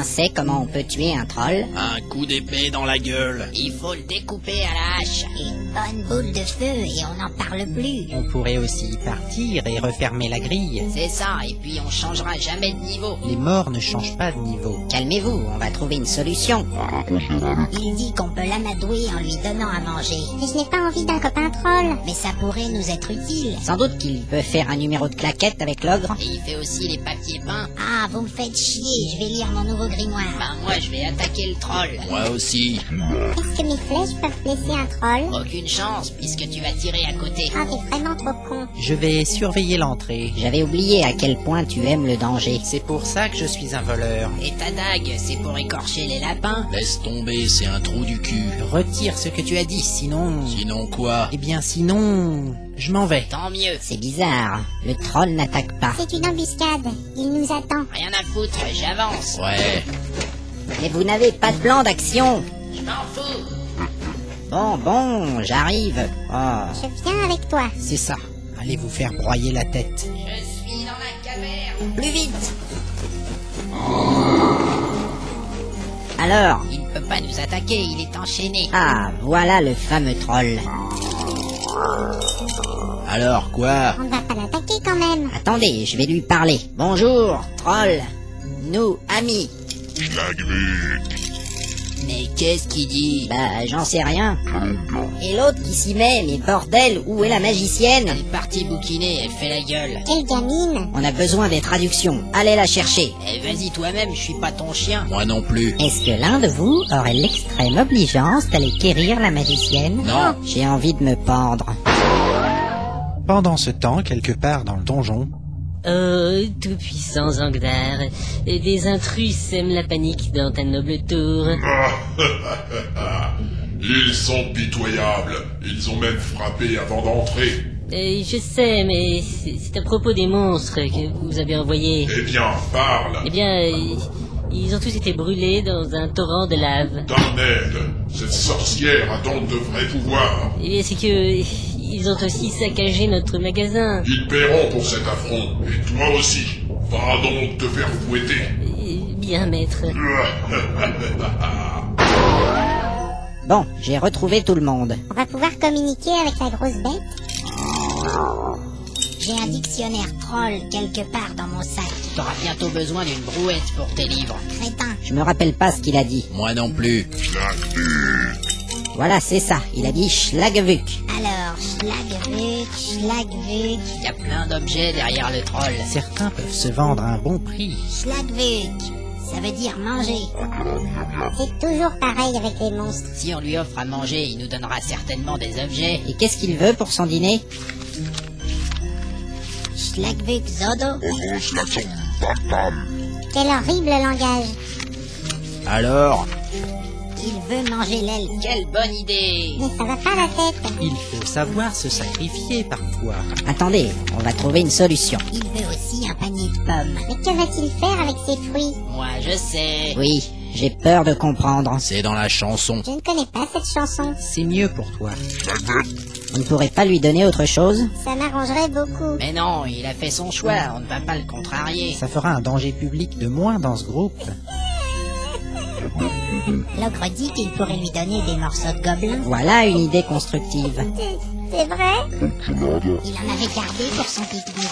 quelqu'un sait comment on peut tuer un troll? Un coup d'épée dans la gueule. Il faut le découper à la hache. Une bonne boule de feu et on n'en parle plus. On pourrait aussi partir et refermer la grille. C'est ça, et puis on changera jamais de niveau. Les morts ne changent pas de niveau. Calmez-vous, on va trouver une solution. Il dit qu'on peut l'amadouer en lui donnant à manger. Mais je n'ai pas envie d'un copain troll. Mais ça pourrait nous être utile. Sans doute qu'il peut faire un numéro de claquette avec l'ogre. Et il fait aussi les papiers peints. Ah, vous me faites chier, je vais lire mon nouveau grimoire. Ben moi, je vais attaquer le troll. Moi aussi. Est-ce que mes flèches peuvent blesser un troll? Aucune chance, puisque tu vas tirer à côté. Ah, t'es vraiment trop con. Je vais surveiller l'entrée. J'avais oublié à quel point tu aimes le danger. C'est pour ça que je suis un voleur. Et ta dague, c'est pour écorcher les lapins? Laisse tomber, c'est un trou du cul. Retire ce que tu as dit, sinon... Sinon quoi? Eh bien sinon... Je m'en vais. Tant mieux. C'est bizarre, le troll n'attaque pas. C'est une embuscade. Il nous attend. Rien à foutre, j'avance. Ouais. Mais vous n'avez pas de plan d'action. Je m'en fous. Bon, j'arrive. Oh, Je viens avec toi. C'est ça. Allez vous faire broyer la tête. Je suis dans la caverne. plus vite. Alors, Il ne peut pas nous attaquer, il est enchaîné. ah, voilà le fameux troll. Alors quoi? On ne va pas l'attaquer quand même. Attendez, je vais lui parler. Bonjour, troll. Nous, amis. Mais qu'est-ce qu'il dit? Bah, j'en sais rien. Et l'autre qui s'y met, mais bordel, où est la magicienne? Elle est partie bouquiner, elle fait la gueule. Quelle gamine. On a besoin des traductions. Allez la chercher. Eh vas-y toi-même, je suis pas ton chien. Moi non plus. Est-ce que l'un de vous aurait l'extrême obligeance d'aller quérir la magicienne? Non. J'ai envie de me pendre. Pendant ce temps, quelque part dans le donjon, Oh, tout-puissant Zangdar, des intrus sèment la panique dans ta noble tour. Ils sont pitoyables. Ils ont même frappé avant d'entrer. Je sais, mais c'est à propos des monstres que vous avez envoyés. Eh bien, parle. Eh bien, ils ont tous été brûlés dans un torrent de lave. Darned, cette sorcière a donc de vrais pouvoirs. Eh bien, c'est que ils ont aussi saccagé notre magasin. Ils paieront pour cet affront. Et toi aussi. Va donc te faire fouetter. Bien, maître. Bon, j'ai retrouvé tout le monde. On va pouvoir communiquer avec la grosse bête. J'ai un dictionnaire troll quelque part dans mon sac. T'auras bientôt besoin d'une brouette pour tes livres. Crétin, je me rappelle pas ce qu'il a dit. Moi non plus. Voilà, c'est ça. Il a dit Schlagvuk. Alors, Schlagvuk. Il y a plein d'objets derrière le troll. certains peuvent se vendre à un bon prix. Schlagvuk. Ça veut dire manger. C'est toujours pareil avec les monstres. Si on lui offre à manger, il nous donnera certainement des objets. Et qu'est-ce qu'il veut pour son dîner? Schlagvuk Zodo. Quel horrible langage. Alors? Il veut manger l'aile. Quelle bonne idée! Mais ça va pas la tête. Il faut savoir se sacrifier parfois. Attendez, on va trouver une solution. Il veut aussi un panier de pommes. Mais que va-t-il faire avec ces fruits? Moi je sais. Oui, j'ai peur de comprendre. C'est dans la chanson. Je ne connais pas cette chanson. C'est mieux pour toi. On ne pourrait pas lui donner autre chose? Ça m'arrangerait beaucoup. Mais non, il a fait son choix, on ne va pas le contrarier. Ça fera un danger public de moins dans ce groupe. L'ogre dit qu'il pourrait lui donner des morceaux de gobelin. Voilà une idée constructive. C'est vrai? Il en avait gardé pour son pique-nique.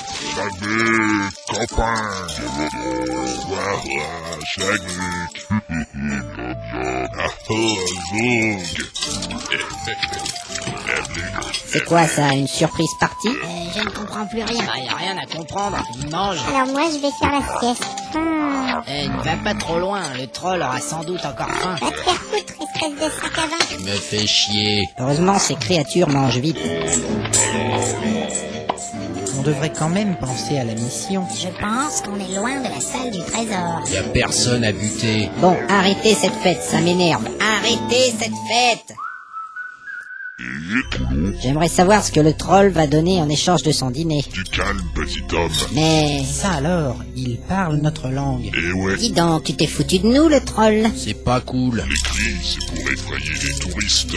C'est quoi ça, une surprise partie? Je ne comprends plus rien. Bah, y a rien à comprendre, il mange. Alors moi, je vais faire la sieste. Ne va pas trop loin, le troll aura sans doute encore faim. Va te faire foutre, espèce de sac à vin. Tu me fais chier. Heureusement, ces créatures mangent vite. On devrait quand même penser à la mission. Je pense qu'on est loin de la salle du trésor. Y a personne à buter. Bon, arrêtez cette fête, ça m'énerve. Arrêtez cette fête! J'aimerais savoir ce que le troll va donner en échange de son dîner. Du calme, petit homme. Mais... Ça alors, il parle notre langue. Eh ouais, Dis donc, tu t'es foutu de nous, le troll? C'est pas cool. les cris, c'est pour effrayer les touristes.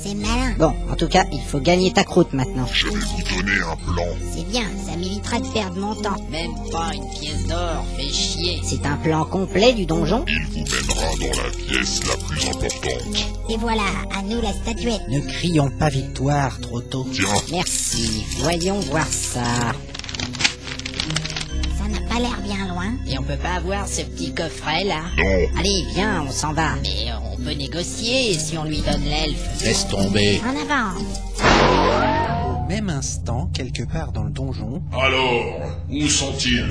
C'est malin. Bon, en tout cas, il faut gagner ta croûte maintenant. Je vais vous donner un plan. C'est bien, ça m'évitera de perdre mon temps. Même pas une pièce d'or, fais chier. C'est un plan complet du donjon? Il vous mènera dans la pièce la plus importante. Et voilà, à nous la statuette. Ne crions pas victoire trop tôt. Tiens, Merci, voyons voir ça. Ça n'a pas l'air bien loin. Et on peut pas avoir ce petit coffret là? non, Allez, viens, on s'en va. Mais on peut négocier si on lui donne l'elfe. Laisse tomber. En avant. Au même instant, quelque part dans le donjon, alors, où sont-ils?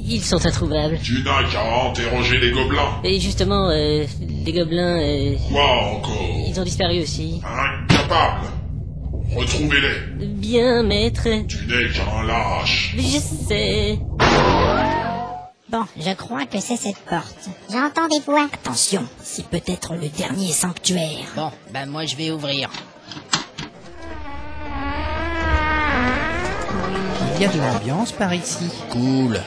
Ils sont introuvables. Tu n'as qu'à interroger les gobelins. Et justement, les gobelins, Quoi encore? ils ont disparu aussi. Incapable. Retrouvez-les. Bien, maître. Tu n'es qu'un lâche. Je sais. Bon, je crois que c'est cette porte. J'entends des voix. Attention, c'est peut-être le dernier sanctuaire. Bon, ben moi je vais ouvrir. il y a de l'ambiance par ici. Cool.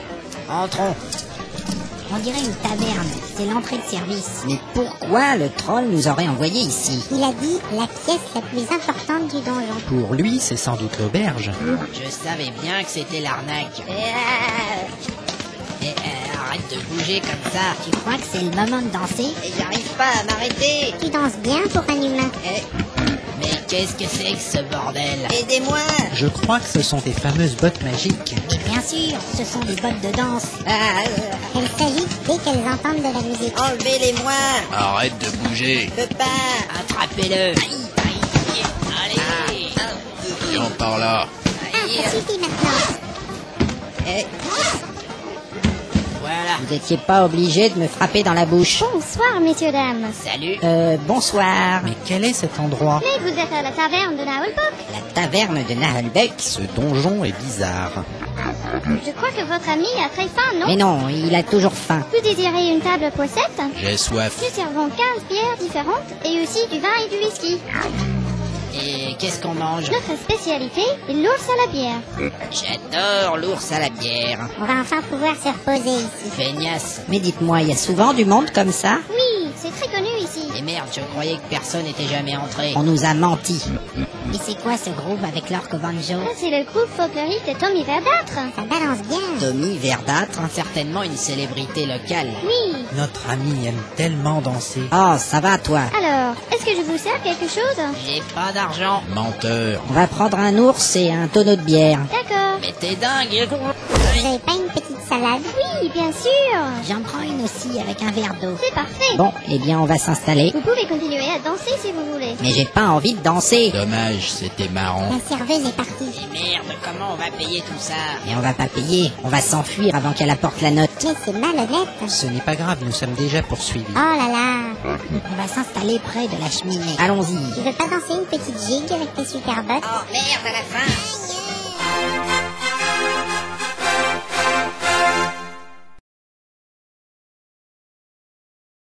Entrons. On dirait une taverne. C'est l'entrée de service. Mais pourquoi le troll nous aurait envoyés ici? Il a dit la pièce la plus importante du donjon. Pour lui, c'est sans doute l'auberge. Je savais bien que c'était l'arnaque. Arrête de bouger comme ça. Tu crois que c'est le moment de danser? Et j'arrive pas à m'arrêter. Tu danses bien pour un humain. Mais qu'est-ce que c'est que ce bordel? Aidez-moi! Je crois que ce sont tes fameuses bottes magiques. Mais bien sûr, ce sont des bottes de danse. Ah, Elles s'agitent dès qu'elles entendent de la musique. enlevez-les-moi! Arrête de bouger. Je peux pas! Attrapez-le! Allez! Viens par là. Ah, ça suffit maintenant. Voilà. Vous n'étiez pas obligé de me frapper dans la bouche. Bonsoir, messieurs, dames. Salut! Bonsoir. Mais quel est cet endroit? Mais vous êtes à la taverne de Naholbok. La taverne de Nahelbeck. Ce donjon est bizarre. Je crois que votre ami a très faim, non? Mais non, il a toujours faim. Vous désirez une table poissette? J'ai soif. Nous servons 15 bières différentes et aussi du vin et du whisky. Et qu'est-ce qu'on mange? Notre spécialité est l'ours à la bière. J'adore l'ours à la bière. On va enfin pouvoir se reposer ici. Feignasse. Mais dites-moi, il y a souvent du monde comme ça? Oui, c'est très connu ici. Et merde, je croyais que personne n'était jamais entré. On nous a menti. Et c'est quoi ce groupe avec l'orque banjo? Ça, c'est le groupe folklorique de Tommy Verdâtre. Ça balance bien. Tommy Verdâtre. Certainement une célébrité locale. Oui. Notre ami aime tellement danser. Oh, ça va toi. Alors, est-ce que je vous sers quelque chose? J'ai pas d'argent. Menteur. On va prendre un ours et un tonneau de bière. D'accord. Mais t'es dingue. Vous avez pas une petite salade? Oui, bien sûr. J'en prends une aussi avec un verre d'eau. C'est parfait. Bon, eh bien on va s'installer. Vous pouvez continuer à danser si vous voulez. Mais j'ai pas envie de danser. Dommage, c'était marrant. La serveuse est partie. Mais merde, comment on va payer tout ça? Et on va pas payer. On va s'enfuir avant qu'elle apporte la note. Mais c'est malhonnête. Ce n'est pas grave, nous sommes déjà poursuivis. Oh là là. On va s'installer près de la cheminée. Allons-y. Tu veux pas danser une petite gigue avec tes super bottes? Oh merde, à la fin!